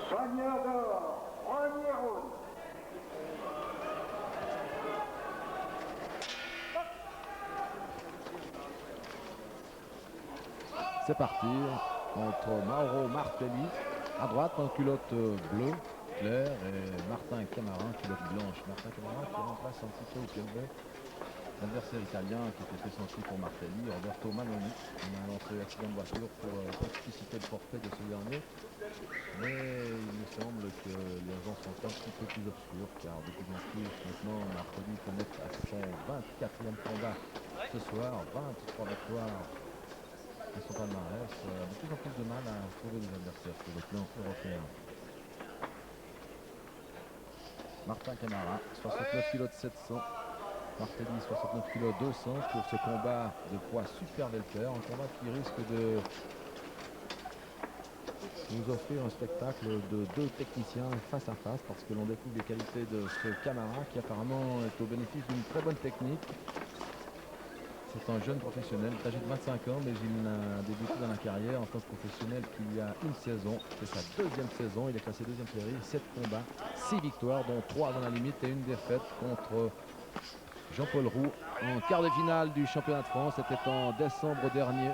Soigneur d'or, premier round. C'est parti entre Mauro Martelli à droite en culotte bleue claire et Martin Camara en culotte blanche. Martin Camara qui remplace un petit peu au pied levé l'adversaire italien qui était pressenti pour Martelli, Roberto Manoni. On a lancé l'accident de voiture pour expliciter le forfait de ce dernier. Mais il me semble que les raisons sont un petit peu plus obscures car de plus en plus maintenant Martelli connaît à son 24e combat ce soir, 23 victoires à son palmarès, de plus en plus de mal à trouver des adversaires sur le plan européen. Martin Camara, 69 kg de 700. Martelli, 69 kg 200 pour ce combat de poids super welter, un combat qui risque de nous offrir un spectacle de deux techniciens face à face parce que l'on découvre les qualités de ce Camara qui apparemment est au bénéfice d'une très bonne technique. C'est un jeune professionnel, âgé de 25 ans, mais il n'a débuté dans la carrière en tant que professionnel qu'il y a une saison. C'est sa deuxième saison, il est classé deuxième série, 7 combats, 6 victoires, dont 3 dans la limite et une défaite contre Jean-Paul Roux en quart de finale du championnat de France. C'était en décembre dernier.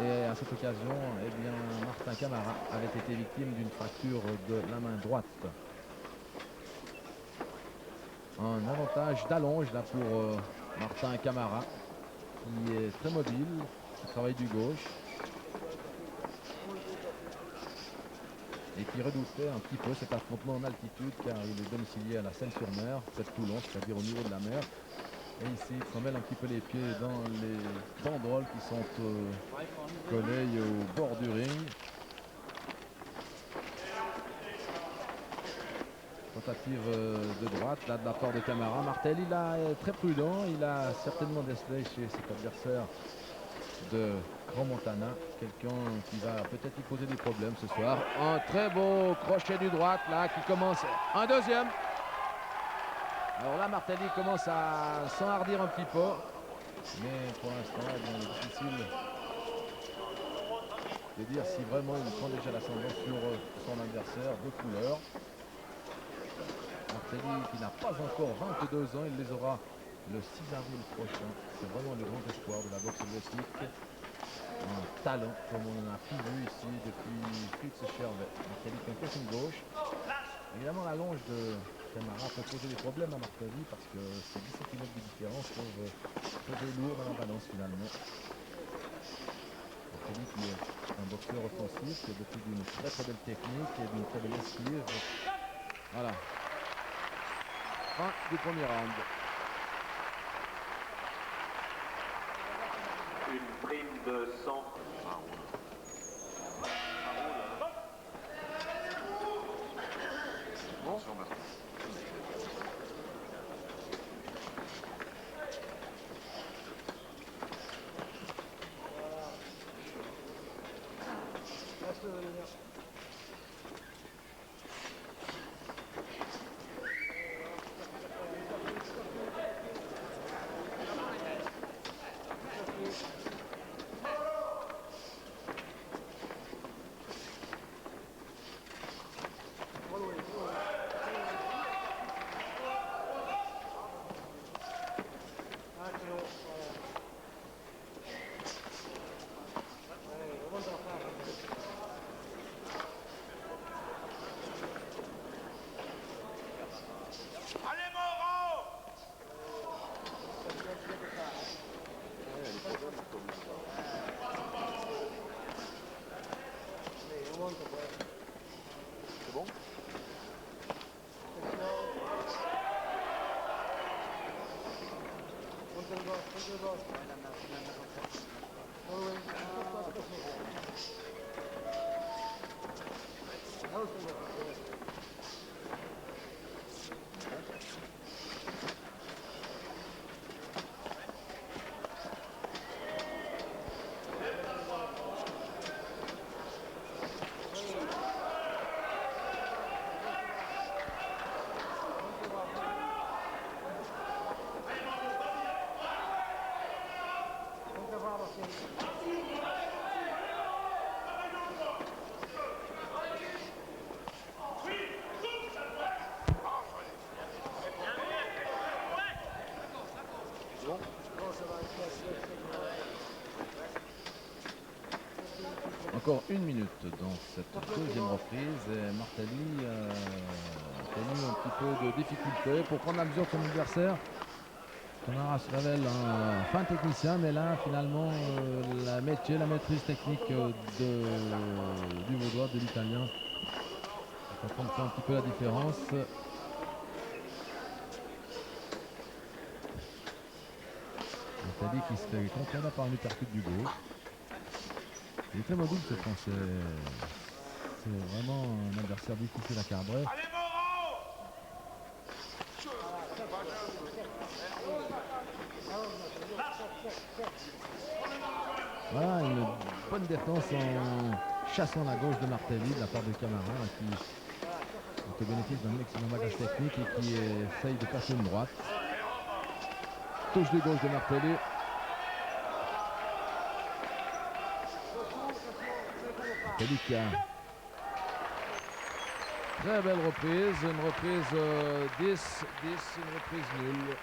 Et à cette occasion, eh bien, Martin Camara avait été victime d'une fracture de la main droite. Un avantage d'allonge là pour Martin Camara, qui est très mobile, qui travaille du gauche et qui redoutait un petit peu cet affrontement en altitude car il est domicilié à la Seine-sur-Mer, près de Toulon, c'est-à-dire au niveau de la mer. Et ici, il se mêle un petit peu les pieds dans les banderoles qui sont collées au bord du ring. Tentative de droite, là de la part de Camara. Martelli, là, est très prudent. Il a certainement décelé chez cet adversaire de Grand Montana. Quelqu'un qui va peut-être lui poser des problèmes ce soir. Un très beau crochet du droite, là, qui commence. Un deuxième. Alors là, Martelli commence à s'enhardir un petit peu. Mais pour l'instant, eh bien, il est difficile de dire si vraiment il prend déjà l'ascendant sur son adversaire de couleur. Martelli qui n'a pas encore 22 ans, il les aura le 6 avril prochain. C'est vraiment le grand espoir de la boxe helvétique. Un talent comme on en a plus vu ici depuis Fritz Schervet. Martelli qui encaisse une gauche. Évidemment la longe de Camara peut poser des problèmes à Martelli parce que ces 10 cm de différence peuvent peser lourd dans la balance finalement. Martelli qui est un boxeur offensif, qui est doté d'une très très belle technique et d'une très belle esquive. Voilà. Fin du premier round. Une prime de 100. Bon. C'est bon? encore 1 minute dans cette deuxième reprise et Martelly a connu un petit peu de difficulté pour prendre la mesure de son adversaire. Camara se révèle un fin technicien, mais là finalement la maîtrise technique du Vaudois, de l'Italien, ça fait un petit peu la différence. Martelly qui se fait contraindre par une uppercut du gauche. Il est très mobile ce Français. C'est vraiment un adversaire difficile à cadrer. Voilà une bonne défense en chassant la gauche de Martelly de la part de Camara qui est au bénéfice d'un excellent bagage technique et qui essaye de passer une droite. Touche de gauche de Martelly. Martelly qui a très belle reprise, une reprise 10, une reprise nulle.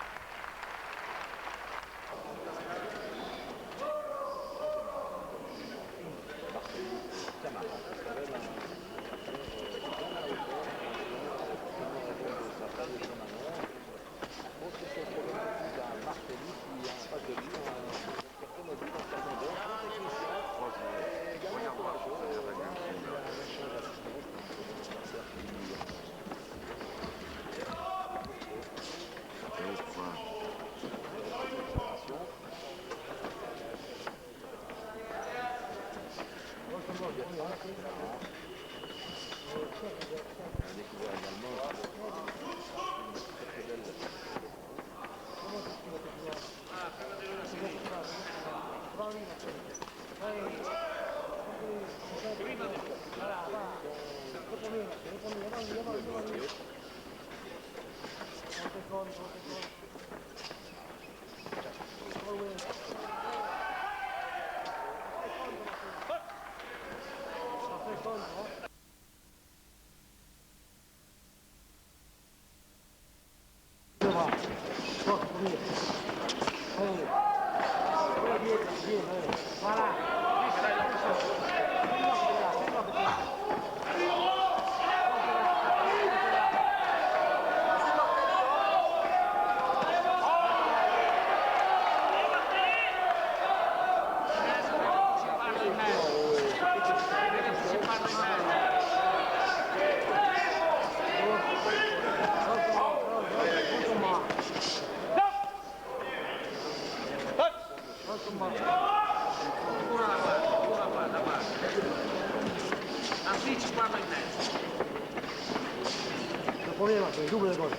Il double de gol.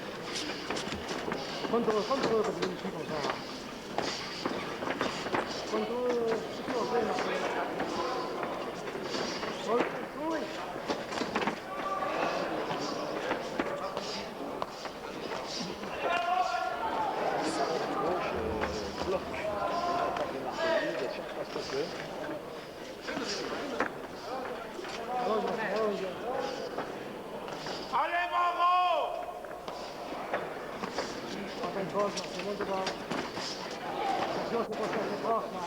Quanto quello che ti dico sarà? Quanto si può bene? Lui. Cosa, c'est molto bravo. Attenzione se può essere prossima.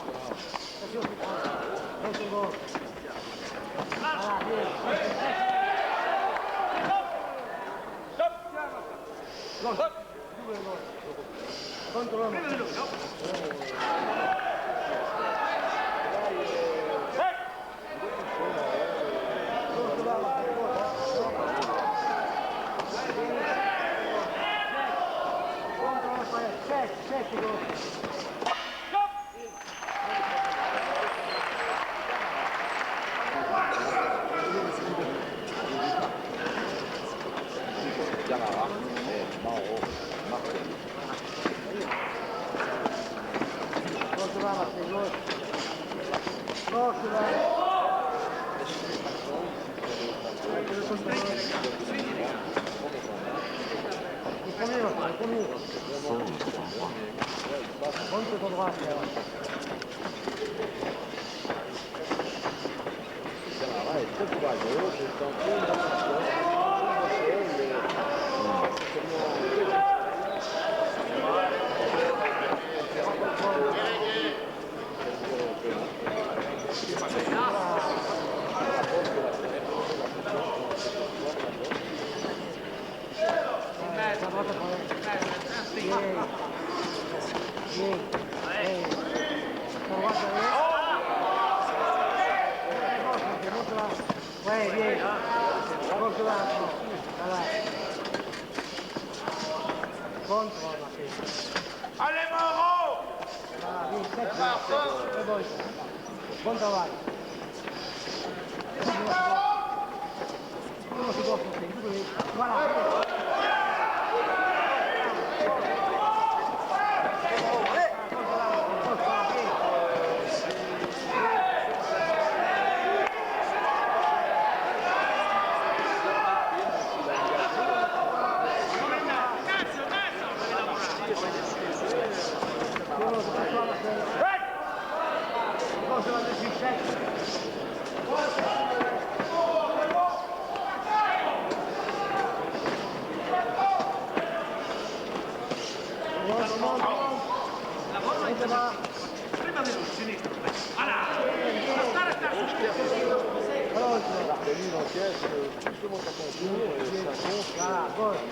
Attenzione se può. Non c'è gol. Ah, vieni. Gol. Due gol. Contro l'uomo. Bien. Hey. Sur droite, derrière. Monte là. Ouais, bien. Monte là. Voilà. Bon, tu vas marquer. Allez, Mauro! Voilà, bien. C'est bon. Bon travail. Uno si può fare, voilà. Martelly l'encaisse, justement ça continue et ça compte. Voilà, gauche.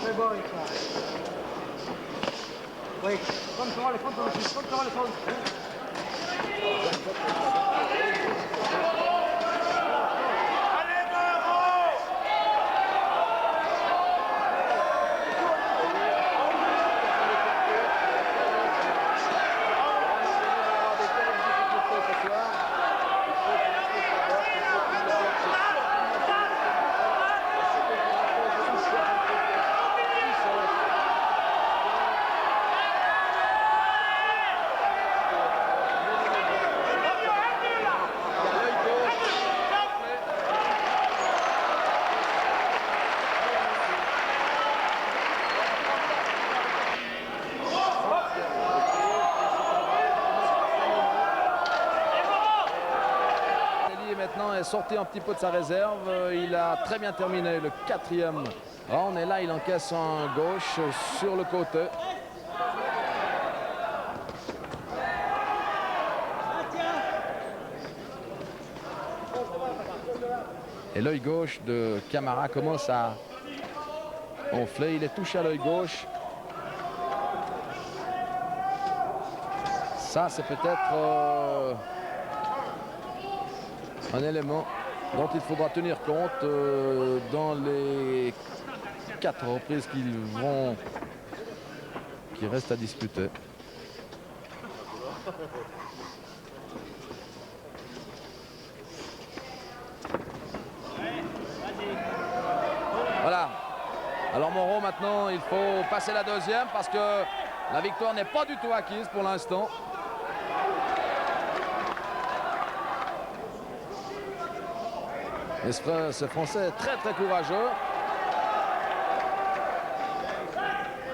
C'est bon, ça. Oui, contrôle, contrôle. Allez, Mauro! Maintenant est sorti un petit peu de sa réserve. Il a très bien terminé le 4e round et là il encaisse en gauche sur le côté. Et l'œil gauche de Camara commence à enfler. Il est touché à l'œil gauche. Ça c'est peut-être un élément dont il faudra tenir compte dans les 4 reprises qui restent à disputer. Voilà. Alors Moreau maintenant il faut passer la deuxième parce que la victoire n'est pas du tout acquise pour l'instant. Et ce Français est très très courageux.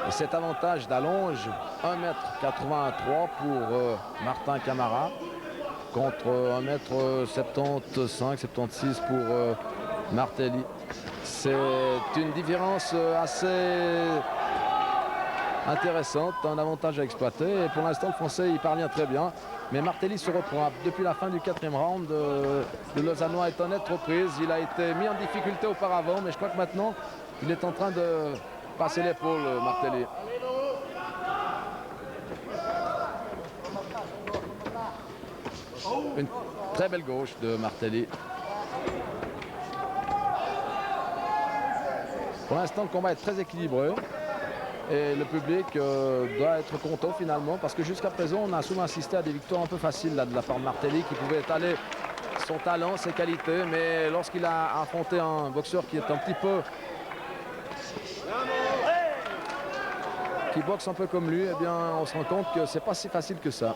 Et cet avantage d'allonge, 1,83 m pour Martin Camara contre 1,75 m, 76 pour Martelly. C'est une différence assez intéressante, un avantage à exploiter. Et pour l'instant, le Français y parvient très bien. Mais Martelly se reprend. Depuis la fin du 4e round, le Lausannois est en nette reprise. Il a été mis en difficulté auparavant, mais je crois que maintenant, il est en train de passer l'épaule, Martelly. Une très belle gauche de Martelly. Pour l'instant, le combat est très équilibré. Et le public doit être content finalement parce que jusqu'à présent on a souvent assisté à des victoires un peu faciles là, de la part de Martelly qui pouvait étaler son talent, ses qualités, mais lorsqu'il a affronté un boxeur qui est un petit peu qui boxe un peu comme lui, eh bien on se rend compte que c'est pas si facile que ça.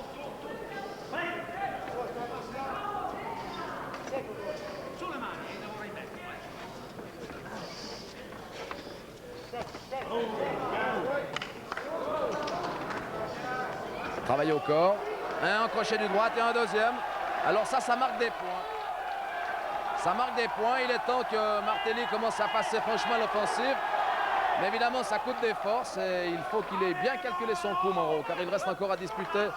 Travailler au corps, un crochet du droite et un deuxième. Alors ça marque des points. Ça marque des points. Il est temps que Martelly commence à passer franchement l'offensive. Mais évidemment, ça coûte des forces et il faut qu'il ait bien calculé son coup, Moreau, car il reste encore à disputer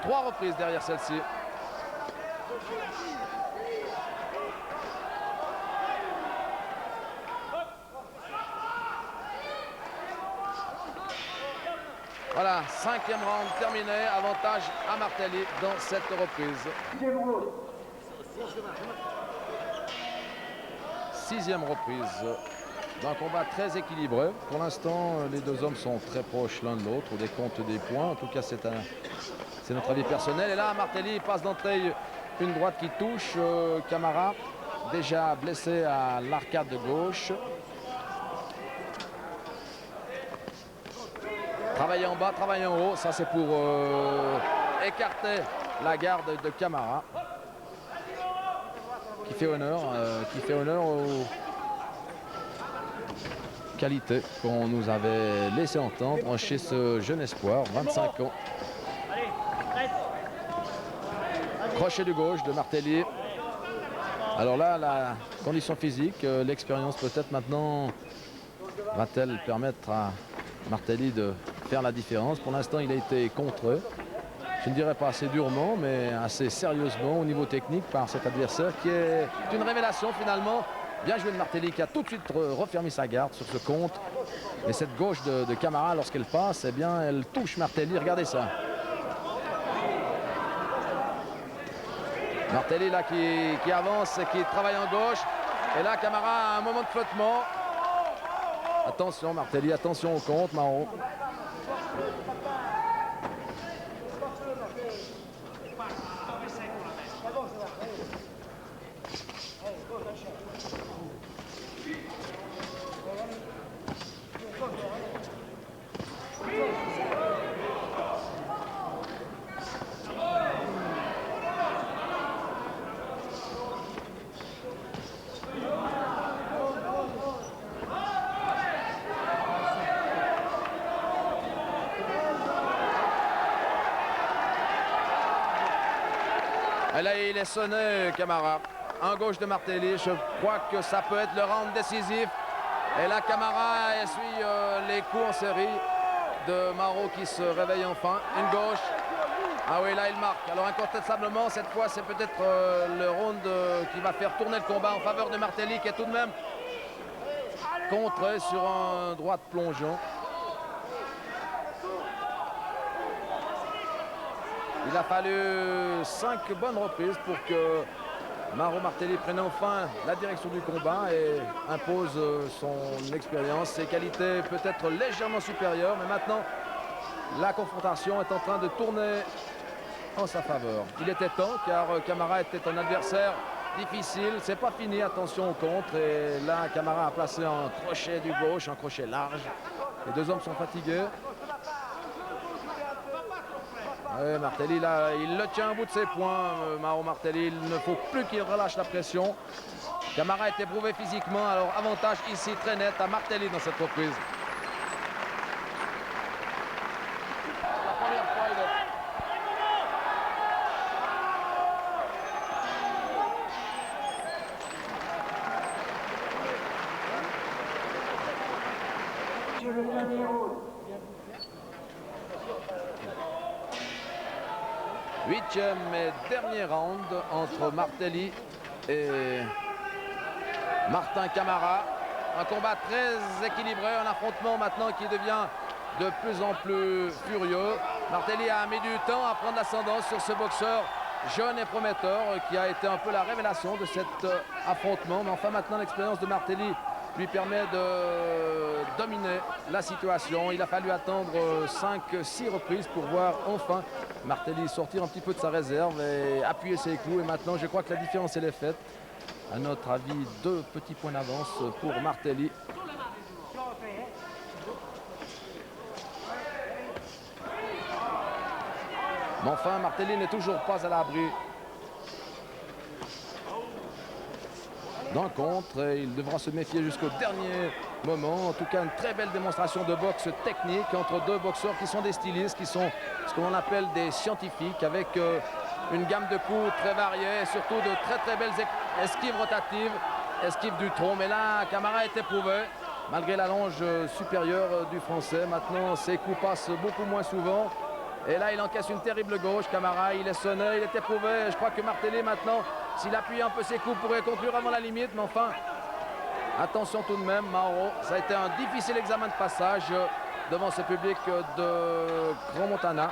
3 reprises derrière celle-ci. Voilà, 5e round terminé, avantage à Martelli dans cette reprise. 6e reprise d'un combat très équilibré. Pour l'instant, les deux hommes sont très proches l'un de l'autre au décompte des points. En tout cas, c'est notre avis personnel. Et là, Martelli passe d'entrée une droite qui touche Camara, déjà blessé à l'arcade de gauche. Travailler en bas, travailler en haut, ça c'est pour écarter la garde de Camara. Qui fait honneur aux qualités qu'on nous avait laissé entendre chez ce jeune espoir, 25 ans. Crochet du gauche de Martelli. Alors là, la condition physique, l'expérience peut-être maintenant va-t-elle permettre à Martelli de faire la différence. Pour l'instant, il a été contré. Je ne dirais pas assez durement, mais assez sérieusement au niveau technique par cet adversaire qui est une révélation finalement. Bien joué de Martelli qui a tout de suite refermé sa garde sur ce compte. Et cette gauche de Camara, lorsqu'elle passe, eh bien, elle touche Martelli. Regardez ça. Martelli là qui avance et qui travaille en gauche. Et là, Camara a un moment de flottement. Attention Martelli, attention au compte, Maro. Et là, il est sonné, Camara. En gauche de Martelli, je crois que ça peut être le round décisif. Et là, Camara essuie les coups en série de Maro qui se réveille enfin. Une gauche. Ah oui, là, il marque. Alors, incontestablement, cette fois, c'est peut-être le round qui va faire tourner le combat en faveur de Martelli, qui est tout de même contré sur un droite plongeon. Il a fallu 5 bonnes reprises pour que Mauro Martelli prenne enfin la direction du combat et impose son expérience, ses qualités peut-être légèrement supérieures, mais maintenant la confrontation est en train de tourner en sa faveur. Il était temps car Camara était un adversaire difficile, c'est pas fini, attention au contre, et là Camara a placé un crochet du gauche, un crochet large. Les deux hommes sont fatigués. Ouais, Martelli, là, il le tient à bout de ses poings, Mauro Martelli. Il ne faut plus qu'il relâche la pression. Camara est éprouvé physiquement, alors avantage ici très net à Martelli dans cette reprise. La première fois, il est... Huitième et dernier round entre Martelli et Martin Camara. Un combat très équilibré, un affrontement maintenant qui devient de plus en plus furieux. Martelli a mis du temps à prendre l'ascendance sur ce boxeur jeune et prometteur qui a été un peu la révélation de cet affrontement. Mais enfin maintenant l'expérience de Martelli lui permet de dominer la situation. Il a fallu attendre 5-6 reprises pour voir enfin Martelli sortir un petit peu de sa réserve et appuyer ses coups. Et maintenant, je crois que la différence, elle est faite. À notre avis, 2 petits points d'avance pour Martelli. Mais enfin, Martelli n'est toujours pas à l'abri d'un contre et il devra se méfier jusqu'au dernier moment. En tout cas, une très belle démonstration de boxe technique entre deux boxeurs qui sont des stylistes, qui sont ce que l'on appelle des scientifiques, avec une gamme de coups très variée et surtout de très belles esquives rotatives, esquives du tronc. Mais là, Camara est éprouvé malgré la longe supérieure du Français. Maintenant, ses coups passent beaucoup moins souvent. Et là, il encaisse une terrible gauche. Camara, il est sonné, il est éprouvé. Je crois que Martelli, maintenant, s'il appuie un peu ses coups, pourrait conclure avant la limite. Mais enfin, attention tout de même, Mauro. Ça a été un difficile examen de passage. devant ce public de Grand Montana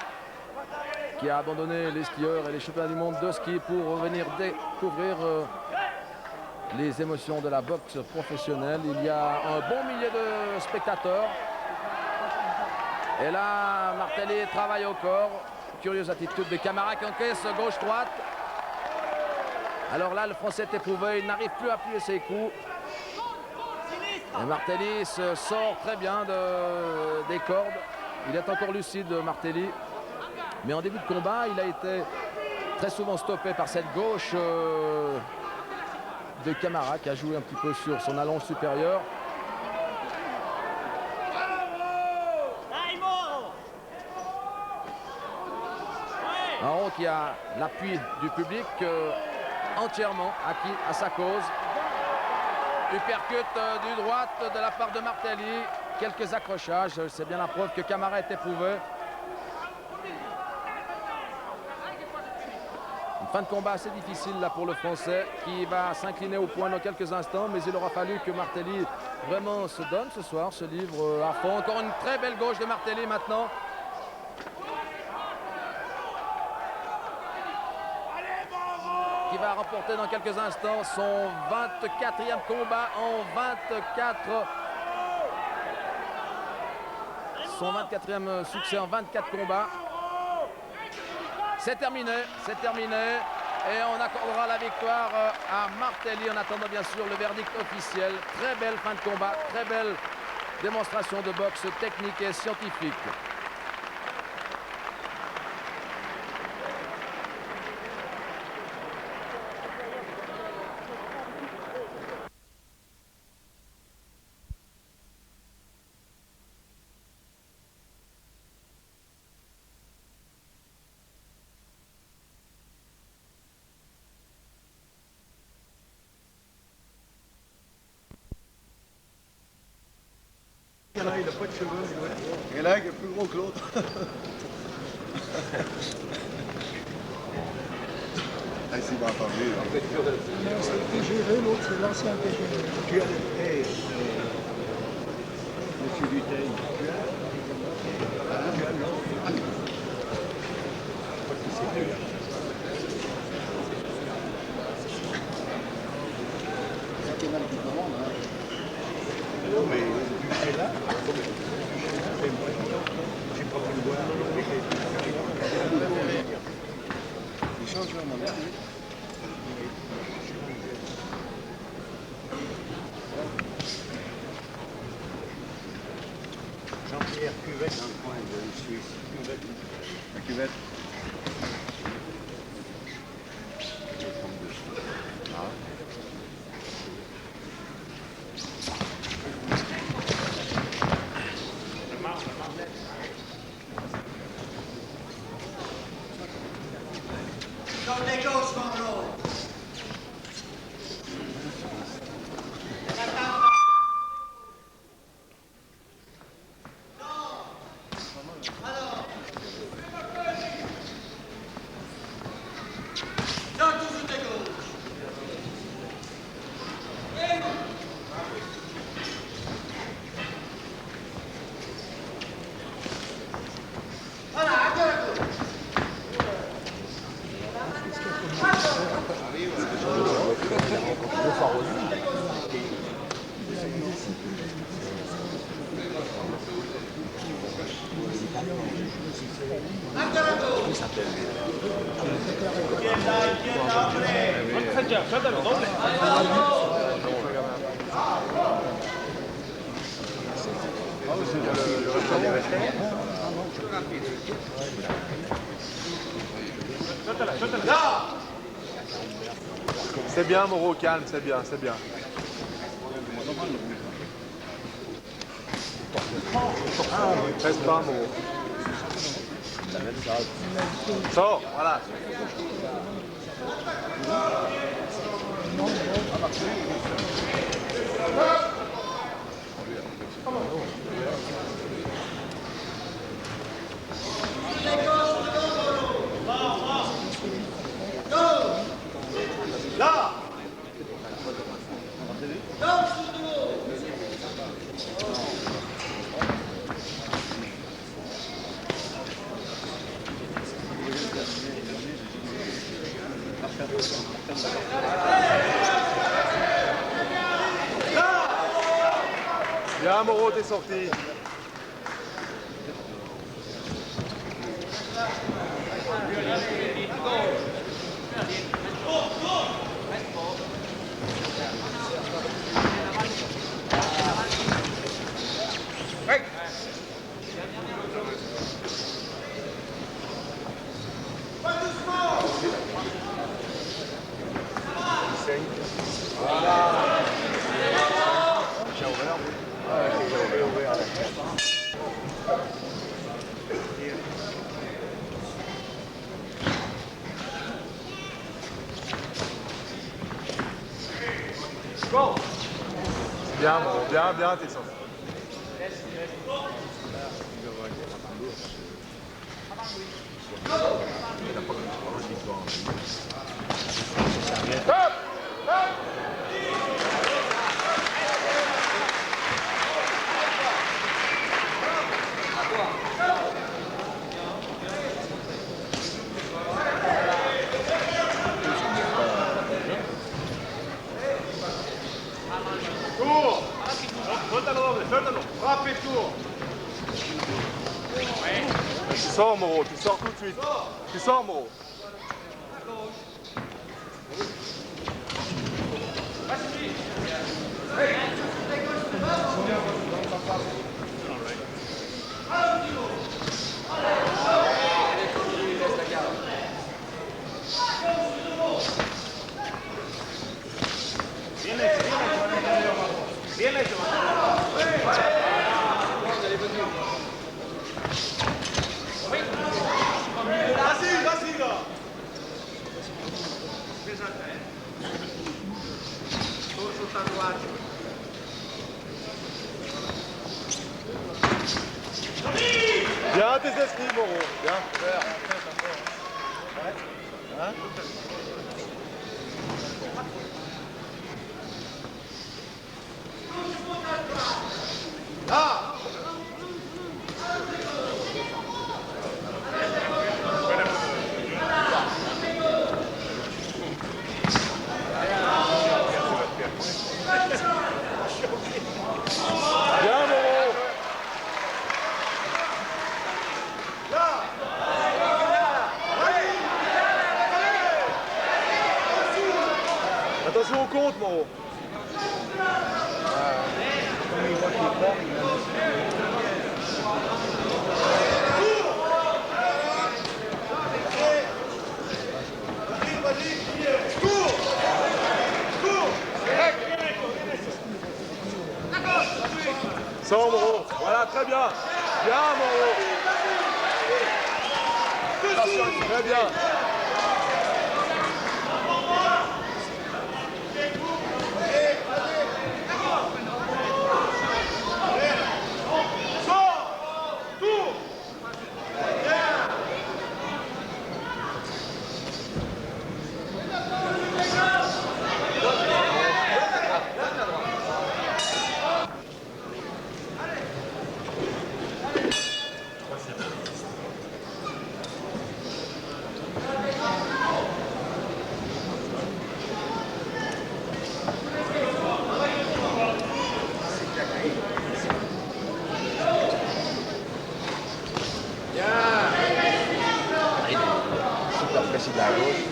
qui a abandonné les skieurs et les championnats du monde de ski pour revenir découvrir les émotions de la boxe professionnelle. Il y a un bon millier de spectateurs. Et là, Martelly travaille au corps. Curieuse attitude de Camara qui encaisse gauche-droite. Alors là, le Français est éprouvé. Il n'arrive plus à appuyer ses coups. Et Martelly se sort très bien des cordes. Il est encore lucide, Martelly. Mais en début de combat, il a été très souvent stoppé par cette gauche de Camara qui a joué un petit peu sur son allonge supérieure. Marron qui a l'appui du public entièrement acquis à sa cause. Uppercut du droite de la part de Martelly. Quelques accrochages, c'est bien la preuve que Camara est éprouvé. Une fin de combat assez difficile là pour le Français qui va s'incliner au point dans quelques instants, mais il aura fallu que Martelly vraiment se donne ce soir, se livre à fond. Encore une très belle gauche de Martelly maintenant. Qui va remporter dans quelques instants son 24e combat en 24. Son 24e succès en 24 combats. C'est terminé, et on accordera la victoire à Martelly en attendant bien sûr le verdict officiel. Très belle fin de combat, très belle démonstration de boxe technique et scientifique. Il n'a pas de cheveux. Et là, il est plus gros que l'autre. Ah, c'est bien parlé. C'est le TGV, l'autre c'est l'ancien TGV. Tu as le Monsieur Duteil. Mais tu es là, j'ai pas pu le voir. Il change vraiment là. Jean-Pierre Cuvette dans le coin de Suisse. La cuvette. C'est bien, Moreau, calme, c'est bien, c'est bien. Reste pas, Moreau. Sors, voilà. Là. Bien, Moreau, t'es sorti. Bien, Moreau, bien, bien, t'es sorti. Tour. Suéltalo. Frappe et tour. Tu sors, Moreau, tu sors tout de suite. Tu sors, Moreau. Bien hecho. Vas-y, là. Bien tes esprits, Moreau. Bien. Hein? Là. Bien, Moreau. Attention au compte, Moreau. Sors, Moreau. Voilà, très bien. Bien, Moreau. Très bien. Super précis de la gauche.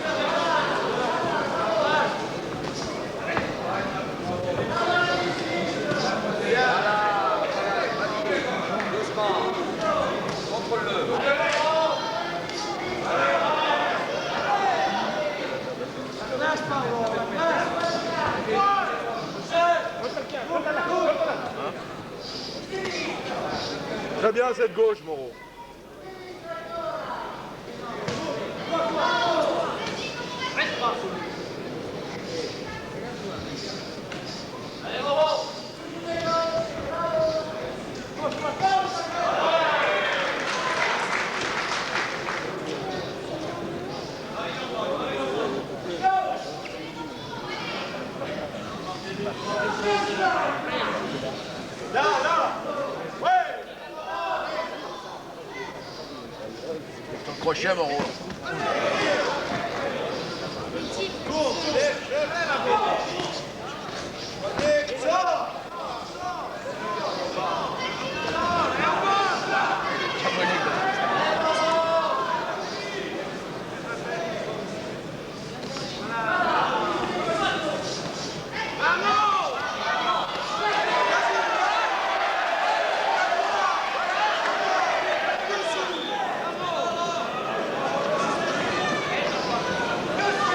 Très bien cette gauche, Moreau. Crochet, Moreau.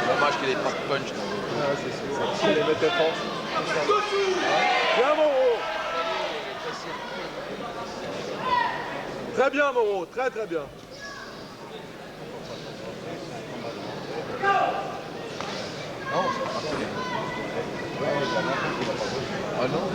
Dommage qu'il ait pas de punch. Ah, c'est les mettait fort. Bien, Moreau. Très bien, Moreau. Très, très bien. Non, c'est pas très bien. Ah non?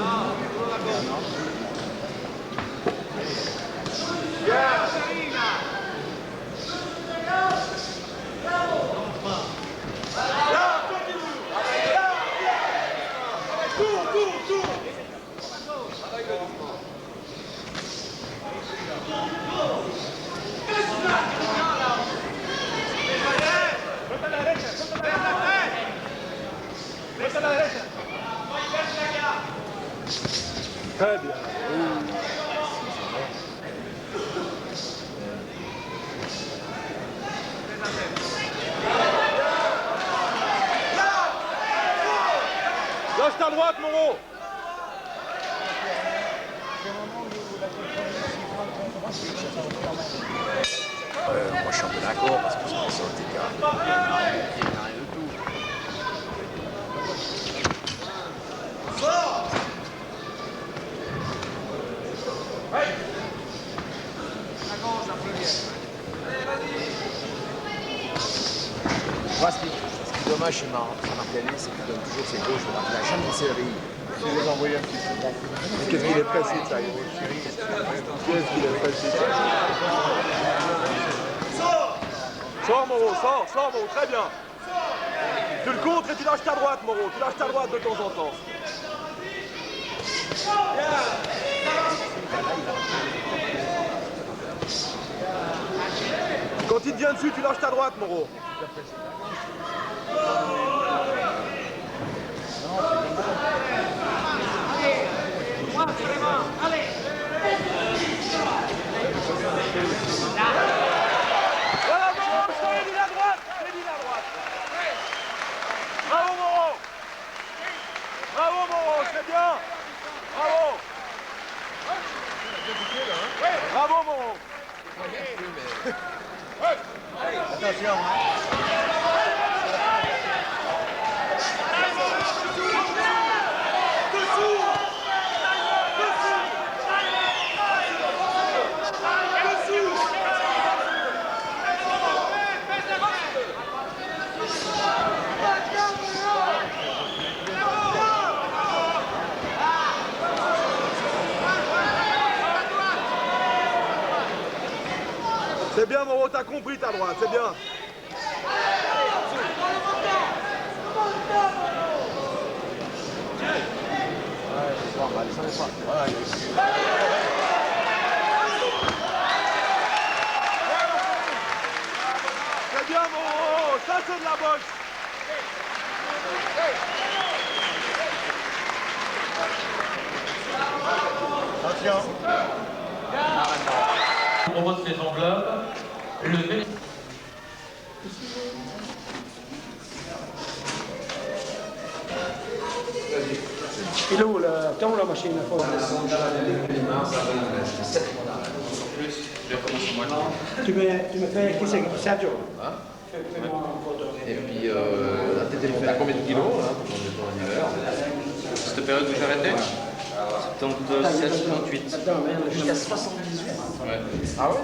Très bien. Lâche ta droite, Moreau. Moi, je suis un peu d'accord parce que c'est sauté quand même. Il n'y a rien du tout. Moi, ce qui est dommage chez Martelly, c'est qu'il donne toujours ses gauches. Il n'a jamais une série. Je vais vous envoyer un petit peu. Qu'est-ce qu'il est précis, ça, Hiro? Qu'est-ce qu'il est précis. Sors, Moreau, sors, Moreau, très bien. Tu le contres et tu lâches ta droite, Moreau. Tu lâches ta droite de temps en temps. Quand il te vient dessus, tu lâches ta droite, Moreau. Voilà, Moreau, je t'avais dit la droite. Bravo, Moreau. Bravo, Moreau, c'est bien. Bravo. Bravo, Moreau. Attention. C'est bien, Moreau, t'as compris ta droite, c'est bien. C'est bien, Moreau, ça c'est de la boxe. Attention. On propose les enveloppes. Le bénéfice. Il est où la machine à tu me fais qui c'est Sergio? Et puis, t'as combien de kilos là, pour ton hiver? Cette période où j'ai arrêté 77, 78. Jusqu'à 78. Ouais. Ah ouais?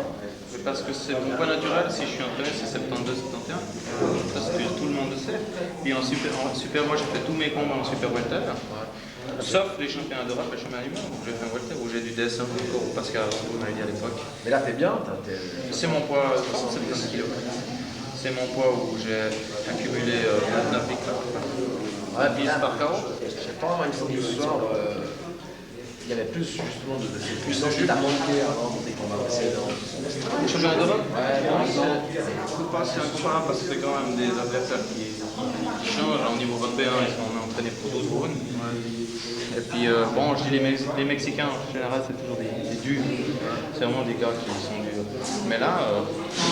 Mais parce que c'est mon poids naturel, si je suis entraîné, c'est 72, 71. Ça, tout le monde le sait. Et en super moi, j'ai fait tous mes combats en super welter. Sauf les championnats d'Europe et les championnats du monde, où j'ai fait un welter, où j'ai du DS1 encore, parce qu'on m'avait dit à l'époque. Mais là, t'es bien. C'est mon poids, 75 kg. C'est mon poids où j'ai accumulé 29 victoires. Ouais, 10 par KO. Je sais pas, il faut que ce soir. il y avait plus justement de cette puissance qui t'a manqué avant dans tes combats précédents. Le championnat d'Europe? Je ne pas si incomparable parce que c'est quand même des adversaires qui changent. Au niveau européen, ils sont entraînés pour 12 rounds. Et puis, bon, je dis les Mexicains en général, c'est toujours des durs. C'est vraiment des gars qui sont durs. Mais là,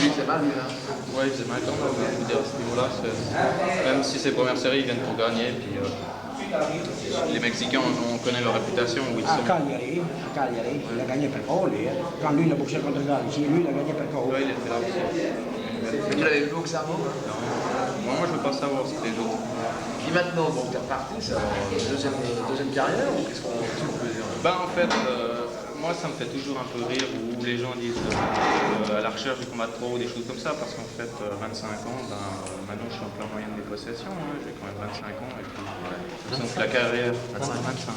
Lui, c'est mal, lui, là. ouais, il faisait mal quand même. Je veux dire, à ce niveau-là, même si c'est première série, ils viennent pour gagner. Puis, les Mexicains, on connaît leur réputation. Où ils À sont. Cagliari, il a gagné per KO, lui. Quand lui, il a boxé contre Galli, lui, il a gagné per KO. Ouais, il était là aussi. Mais tu l'avais vu boxer avant? Moi, je veux pas savoir ce que les autres. Puis maintenant, bon, t'es reparti, c'est deuxième carrière ou qu'est-ce qu'on peut dire? Ben, en fait, moi, ça me fait toujours un peu rire où les gens disent à la recherche du combat de pro ou des choses comme ça, parce qu'en fait, 25 ans, ben, maintenant je suis en plein moyen de négociation, hein, j'ai quand même 25 ans, et puis donc la carrière, 25.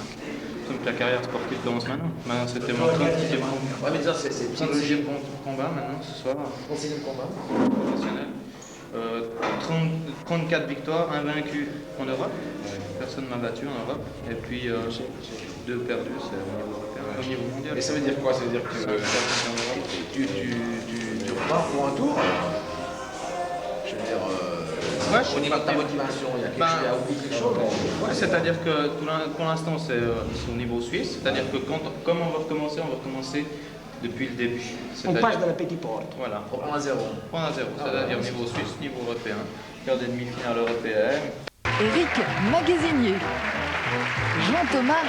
Donc la carrière sportive commence maintenant. Maintenant, c'était mon 36e Ouais, mais ça, c'est 36e combat maintenant, ce soir, 36e combat. professionnel. 34 victoires, invaincu en Europe. Personne ne m'a battu en Europe. Et puis 2 perdus, c'est au niveau européen, au niveau mondial. Et ça veut dire quoi? Ça veut dire que tu repars pour un tour? Je veux dire, au niveau de ta motivation, il y a quelque chose. Ouais, c'est-à-dire que pour l'instant, c'est au niveau suisse. C'est-à-dire que comme on va recommencer depuis le début. On passe de la petite porte. Voilà. Point à zéro. Point à zéro. C'est-à-dire niveau suisse, niveau européen. Quart des demi-finales européennes. Éric Magazinier. Jean-Thomas